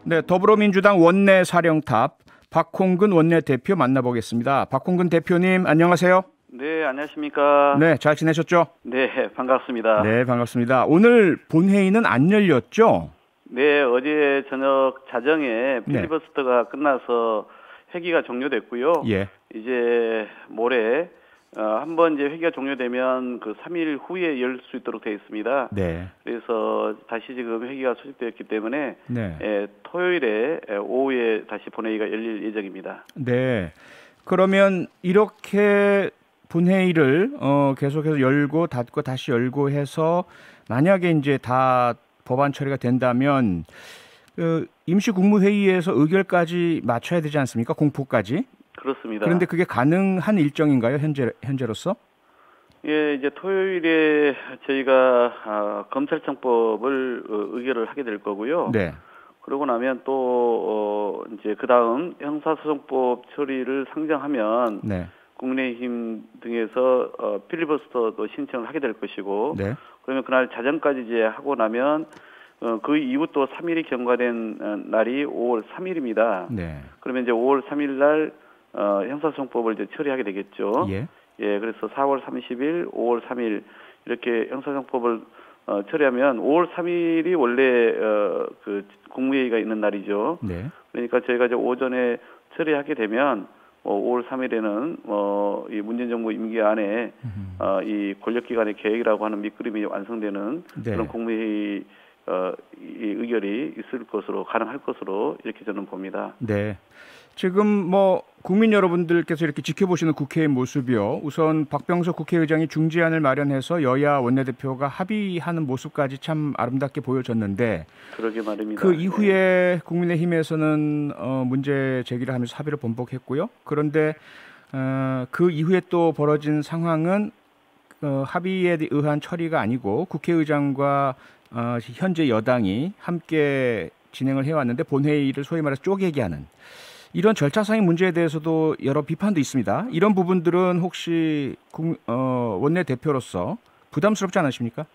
네, 더불어민주당 원내사령탑 박홍근 원내대표 만나보겠습니다. 박홍근 대표님 안녕하세요. 네, 안녕하십니까. 네, 잘 지내셨죠? 네, 반갑습니다. 네, 반갑습니다. 오늘 본회의는 안 열렸죠? 네, 어제 저녁 자정에 필리버스터가 끝나서 회기가 종료됐고요. 예. 이제 모레 한번 이제 회기가 종료되면 그 3일 후에 열 수 있도록 되어 있습니다. 네. 그래서 다시 지금 회기가 소집되었기 때문에 네. 토요일에 오후에 다시 본회의가 열릴 예정입니다. 네. 그러면 이렇게 본회의를 계속해서 열고 닫고 다시 열고 해서 만약에 이제 다 법안 처리가 된다면 임시국무회의에서 의결까지 맞춰야 되지 않습니까? 공포까지. 그렇습니다. 그런데 그게 가능한 일정인가요? 현재로서? 예, 이제 토요일에 저희가 검찰청법을 의결을 하게 될 거고요. 네. 그러고 나면 또 이제 그 다음 형사소송법 처리를 상정하면 네. 국민의힘 등에서 필리버스터도 신청을 하게 될 것이고, 네. 그러면 그날 자정까지 이제 하고 나면 그 이후 또 3일이 경과된 날이 5월 3일입니다. 네. 그러면 이제 5월 3일 날 형사소송법을 이제 처리하게 되겠죠. 예. 예, 그래서 4월 30일, 5월 3일 이렇게 형사소송법을 처리하면 5월 3일이 원래 그 국무회의가 있는 날이죠. 네. 그러니까 저희가 이제 오전에 처리하게 되면 5월 3일에는 이 문재인 정부 임기 안에 이 권력기관의 계획이라고 하는 밑그림이 완성되는 네. 그런 국무회의 이 의결이 있을 것으로 가능할 것으로 이렇게 저는 봅니다. 네. 지금 뭐 국민 여러분들께서 이렇게 지켜보시는 국회의 모습이요. 우선 박병석 국회의장이 중재안을 마련해서 여야 원내대표가 합의하는 모습까지 참 아름답게 보여졌는데 그러게 말입니다. 그 이후에 국민의힘에서는 문제 제기를 하면서 합의를 번복했고요. 그런데 그 이후에 또 벌어진 상황은 합의에 의한 처리가 아니고 국회의장과 현재 여당이 함께 진행을 해왔는데 본회의를 소위 말해서 쪼개게 하는 이런 절차상의 문제에 대해서도 여러 비판도 있습니다. 이런 부분들은 혹시 원내대표로서 부담스럽지 않으십니까?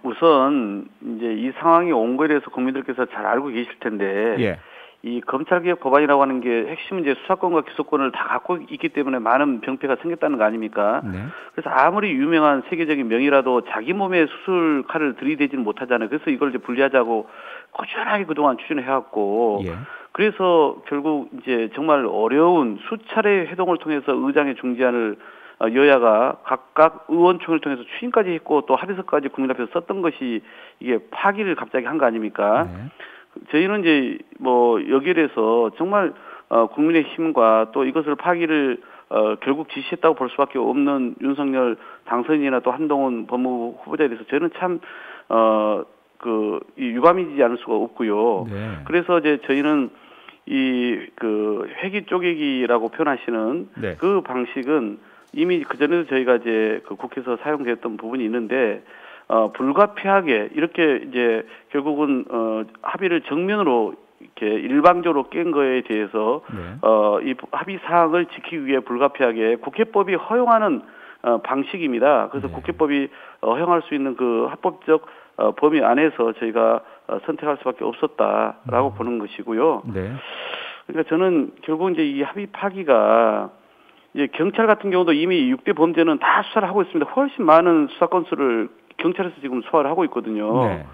우선 이제 이 상황이 온 거에 대해서 국민들께서 잘 알고 계실 텐데 예. 이 검찰개혁 법안이라고 하는 게 핵심은 이제 수사권과 기소권을 다 갖고 있기 때문에 많은 병폐가 생겼다는 거 아닙니까? 네. 그래서 아무리 유명한 세계적인 명의라도 자기 몸에 수술 칼을 들이대지는 못하잖아요. 그래서 이걸 이제 분리하자고 꾸준하게 그동안 추진해왔고 예. 그래서 결국 이제 정말 어려운 수차례 회동을 통해서 의장의 중재안을 여야가 각각 의원총회를 통해서 추진까지 했고 또 합의서까지 국민 앞에서 썼던 것이 이게 파기를 갑자기 한 거 아닙니까? 네. 저희는 이제 뭐 여기에 대해서 정말 국민의 힘과 또 이것을 파기를 결국 지시했다고 볼 수밖에 없는 윤석열 당선인이나 또 한동훈 법무부 후보자에 대해서 저는 참 이 유감이지 않을 수가 없고요. 네. 그래서 이제 저희는 이 그 회기 쪼개기라고 표현하시는 네. 그 방식은 이미 그전에도 저희가 이제 그 국회에서 사용됐던 부분이 있는데 불가피하게 이렇게 이제 결국은 합의를 정면으로 이렇게 일방적으로 깬 거에 대해서 이 합의 사항을 지키기 위해 불가피하게 국회법이 허용하는 방식입니다. 그래서 네. 국회법이 허용할 수 있는 그 합법적 범위 안에서 저희가 선택할 수밖에 없었다라고 보는 것이고요. 네. 그러니까 저는 결국 이제 이 합의 파기가 이제 경찰 같은 경우도 이미 6대 범죄는 다 수사를 하고 있습니다. 훨씬 많은 수사 건수를 경찰에서 지금 소화를 하고 있거든요. 네.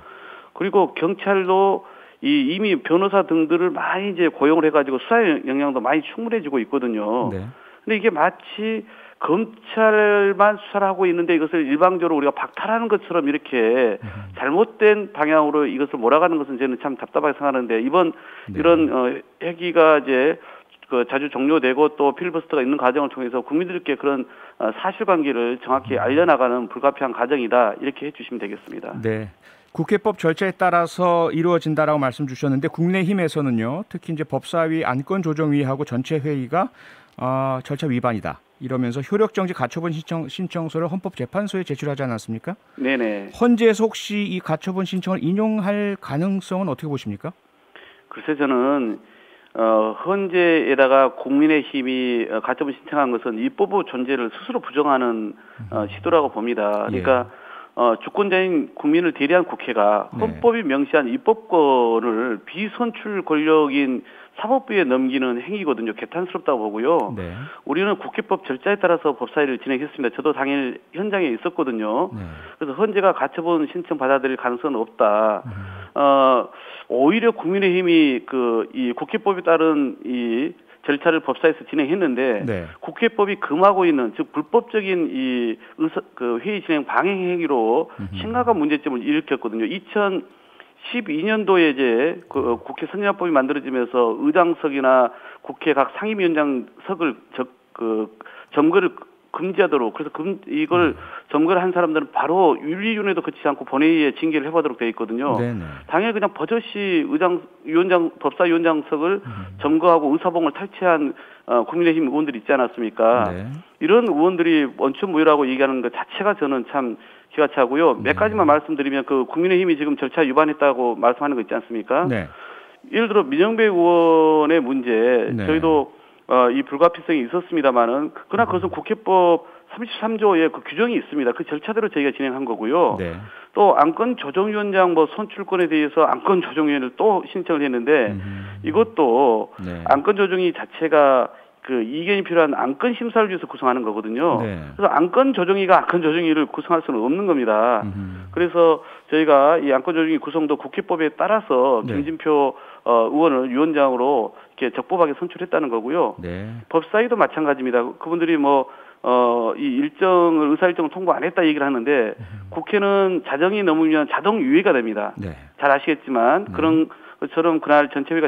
그리고 경찰도 이미 변호사 등들을 많이 이제 고용을 해가지고 수사 역량도 많이 충분해지고 있거든요. 네. 근데 이게 마치 검찰만 수사를 하고 있는데 이것을 일방적으로 우리가 박탈하는 것처럼 이렇게 잘못된 방향으로 이것을 몰아가는 것은 저는 참 답답하게 생각하는데 이번 이런 회기가 이제 자주 종료되고 또 필리버스터가 있는 과정을 통해서 국민들께 그런 사실관계를 정확히 알려나가는 불가피한 과정이다 이렇게 해주시면 되겠습니다. 네. 국회법 절차에 따라서 이루어진다라고 말씀 주셨는데 국민의힘에서는요. 특히 이제 법사위 안건조정위하고 전체 회의가 절차 위반이다. 이러면서 효력정지 가처분 신청서를 헌법재판소에 제출하지 않았습니까? 네네. 헌재에서 혹시 이 가처분 신청을 인용할 가능성은 어떻게 보십니까? 글쎄 저는 헌재에다가 국민의힘이 가처분 신청한 것은 입법부 존재를 스스로 부정하는 시도라고 봅니다. 그러니까 주권자인 국민을 대리한 국회가 헌법이 명시한 입법권을 비선출 권력인 사법부에 넘기는 행위거든요. 개탄스럽다고 보고요. 네. 우리는 국회법 절차에 따라서 법사위를 진행했습니다. 저도 당일 현장에 있었거든요. 그래서 헌재가 가처분 신청 받아들일 가능성은 없다. 오히려 국민의힘이 이 국회법에 따른 이 절차를 법사에서 진행했는데 국회법이 금하고 있는 즉 불법적인 이 회의 진행 방해 행위로 심각한 문제점을 일으켰거든요. 2012년도에 이제 국회 선진화법이 만들어지면서 의장석이나 국회 각 상임위원장석을 점거를 금지하도록 그래서 이걸 점거를 한 사람들은 바로 윤리위원회도 거치지 않고 본회의에 징계를 해보도록 되어 있거든요. 당연히 그냥 버젓이 법사위원장석을 점거하고 의사봉을 탈취한 국민의힘 의원들이 있지 않았습니까? 이런 의원들이 원천 무효라고 얘기하는 것 자체가 저는 참 기가 차고요. 몇 가지만 말씀드리면 국민의힘이 지금 절차 위반했다고 말씀하는 거 있지 않습니까? 예를 들어 민영배 의원의 문제 저희도 이 불가피성이 있었습니다만은 그러나 그것은 국회법 33조에 그 규정이 있습니다. 그 절차대로 저희가 진행한 거고요. 또 안건 조정위원장 선출권에 대해서 안건 조정위원회를 또 신청을 했는데 이것도 안건 조정위 자체가 이견이 필요한 안건 심사를 위해서 구성하는 거거든요. 그래서 안건 조정위가 안건 조정위를 구성할 수는 없는 겁니다. 그래서 저희가 이 안건 조정위 구성도 국회법에 따라서 김진표 의원을 위원장으로 이렇게 적법하게 선출했다는 거고요. 법사위도 마찬가지입니다. 그분들이 이 의사 일정을 통보 안 했다 얘기를 하는데 국회는 자정이 넘으면 자동 유예가 됩니다. 잘 아시겠지만 그런 것처럼 그날 전체회의가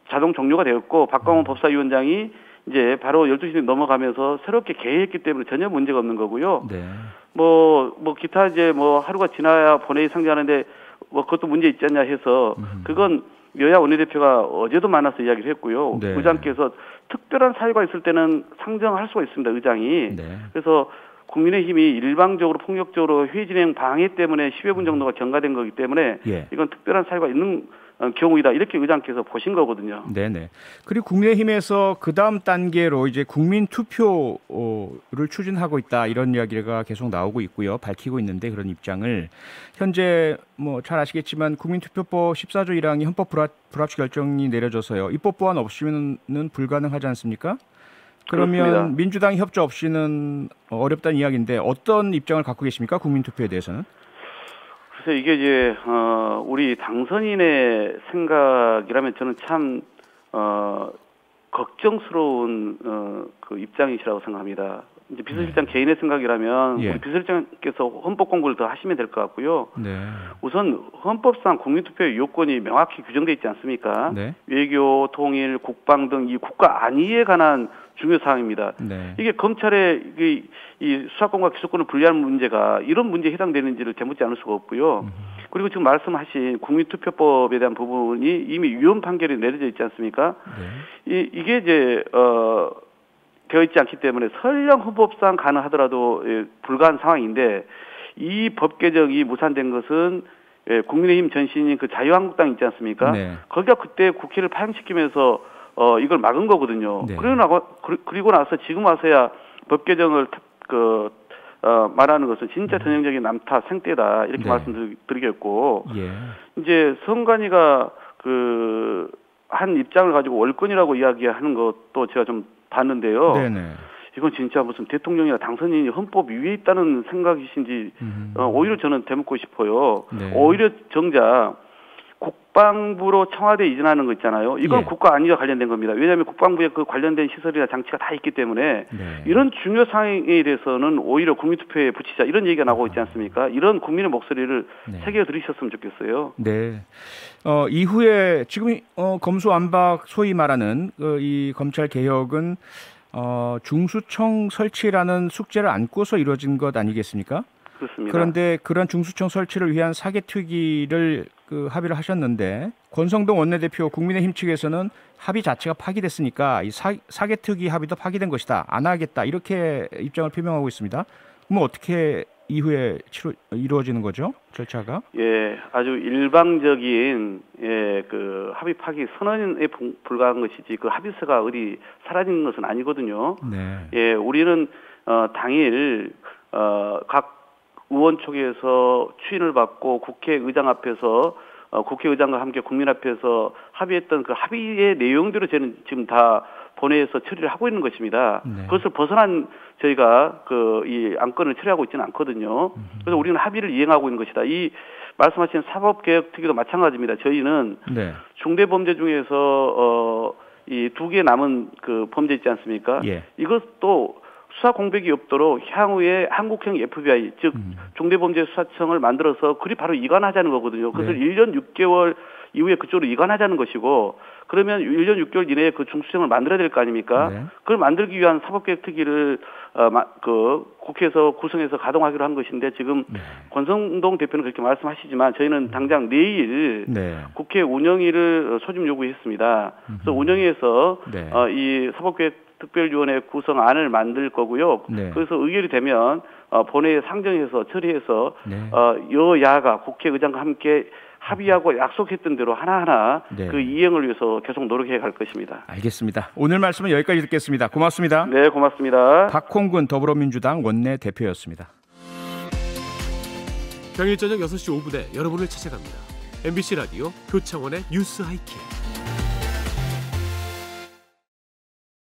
자동 종료가 되었고 박광원 법사위원장이 이제 바로 12시 넘어가면서 새롭게 개회했기 때문에 전혀 문제가 없는 거고요. 기타 이제 하루가 지나야 본회의 상정하는데 그것도 문제 있지 않냐 해서 그건 여야 원내대표가 어제도 만나서 이야기를 했고요. 의장께서 특별한 사유가 있을 때는 상정할 수가 있습니다. 의장이. 그래서 국민의힘이 일방적으로 폭력적으로 회의 진행 방해 때문에 10여 분 정도가 경과된 거기 때문에 이건 특별한 사유가 있는 경우이다. 이렇게 의장께서 보신 거거든요. 그리고 국민의힘에서 그 다음 단계로 이제 국민 투표를 추진하고 있다. 이런 이야기가 계속 나오고 있고요. 밝히고 있는데 그런 입장을 현재 잘 아시겠지만 국민투표법 14조 1항이 헌법 불합치 결정이 내려져서요. 입법 보완 없이는 불가능하지 않습니까? 그러면 그렇습니다. 민주당 협조 없이는 어렵다는 이야기인데 어떤 입장을 갖고 계십니까? 국민투표에 대해서는? 그래서 이게 이제 우리 당선인의 생각이라면 저는 참 걱정스러운 그 입장이시라고 생각합니다. 이제 비서실장 개인의 생각이라면 우리 비서실장께서 헌법 공부를 더 하시면 될 것 같고요. 우선 헌법상 국민투표의 요건이 명확히 규정되어 있지 않습니까? 외교, 통일, 국방 등 이 국가 안위에 관한 중요 사항입니다. 이게 검찰의 이 수사권과 기소권을 분리하는 문제가 이런 문제에 해당되는지를 되묻지 않을 수가 없고요. 그리고 지금 말씀하신 국민투표법에 대한 부분이 이미 위헌 판결이 내려져 있지 않습니까? 이게 이제 되어 있지 않기 때문에 설령 헌법상 가능하더라도 불가한 상황인데 이 법 개정이 무산된 것은 국민의힘 전신인 그 자유한국당 있지 않습니까? 거기가 그때 국회를 파행시키면서 이걸 막은 거거든요. 그리고 나서 지금 와서야 법 개정을 말하는 것은 진짜 전형적인 남탓 생떼다 이렇게 말씀드리겠고 이제 선관위가 한 입장을 가지고 월권이라고 이야기하는 것도 제가 좀 봤는데요. 이건 진짜 무슨 대통령이나 당선인이 헌법 위에 있다는 생각이신지 오히려 저는 되묻고 싶어요. 오히려 정작 국방부로 청와대 이전하는 거 있잖아요. 이건 국가 안위와 관련된 겁니다. 왜냐하면 국방부에 그 관련된 시설이나 장치가 다 있기 때문에 이런 중요 사항에 대해서는 오히려 국민투표에 붙이자 이런 얘기가 나오고 있지 않습니까? 이런 국민의 목소리를 새겨 들으셨으면 좋겠어요. 이후에 지금 검수완박 소위 말하는 이 검찰 개혁은 중수청 설치라는 숙제를 안고서 이루어진 것 아니겠습니까? 그렇습니다. 그런데 그런 중수청 설치를 위한 사개특위를 합의를 하셨는데 권성동 원내대표 국민의힘 측에서는 합의 자체가 파기됐으니까 이 사개특위 합의도 파기된 것이다. 안 하겠다. 이렇게 입장을 표명하고 있습니다. 그럼 어떻게 이후에 이루어지는 거죠? 절차가? 아주 일방적인 그 합의 파기 선언에 불과한 것이지 그 합의서가 어디 사라진 것은 아니거든요. 우리는 당일 각 의원총회에서 추인을 받고 국회의장 앞에서 국회의장과 함께 국민 앞에서 합의했던 그 합의의 내용대로 저는 지금 다 본회의에서 처리를 하고 있는 것입니다. 네. 그것을 벗어난 저희가 이 안건을 처리하고 있지는 않거든요. 그래서 우리는 합의를 이행하고 있는 것이다. 이 말씀하신 사법개혁특위도 마찬가지입니다. 저희는 네. 중대범죄 중에서 이 2개 남은 그 범죄 있지 않습니까? 예. 이것도 수사 공백이 없도록 향후에 한국형 FBI 즉 중대범죄수사청을 만들어서 그리 바로 이관하자는 거거든요. 그래서 네. 1년 6개월 이후에 그쪽으로 이관하자는 것이고 그러면 1년 6개월 이내에 그 중수청을 만들어야 될 거 아닙니까? 네. 그걸 만들기 위한 사법개혁특위를 국회에서 구성해서 가동하기로 한 것인데 지금 네. 권성동 대표는 그렇게 말씀하시지만 저희는 당장 내일 네. 국회 운영위를 소집 요구했습니다. 그래서 운영위에서 네. 이 사법개혁 특별위원회 구성안을 만들 거고요. 네. 그래서 의결이 되면 본회의에 상정해서 처리해서 네. 여야가 국회의장과 함께 합의하고 약속했던 대로 하나하나 네. 그 이행을 위해서 계속 노력해 갈 것입니다. 알겠습니다. 오늘 말씀은 여기까지 듣겠습니다. 고맙습니다. 네, 고맙습니다. 박홍근 더불어민주당 원내대표였습니다. 평일 저녁 6시 5분에 여러분을 찾아갑니다. MBC 라디오 표창원의 뉴스 하이킥.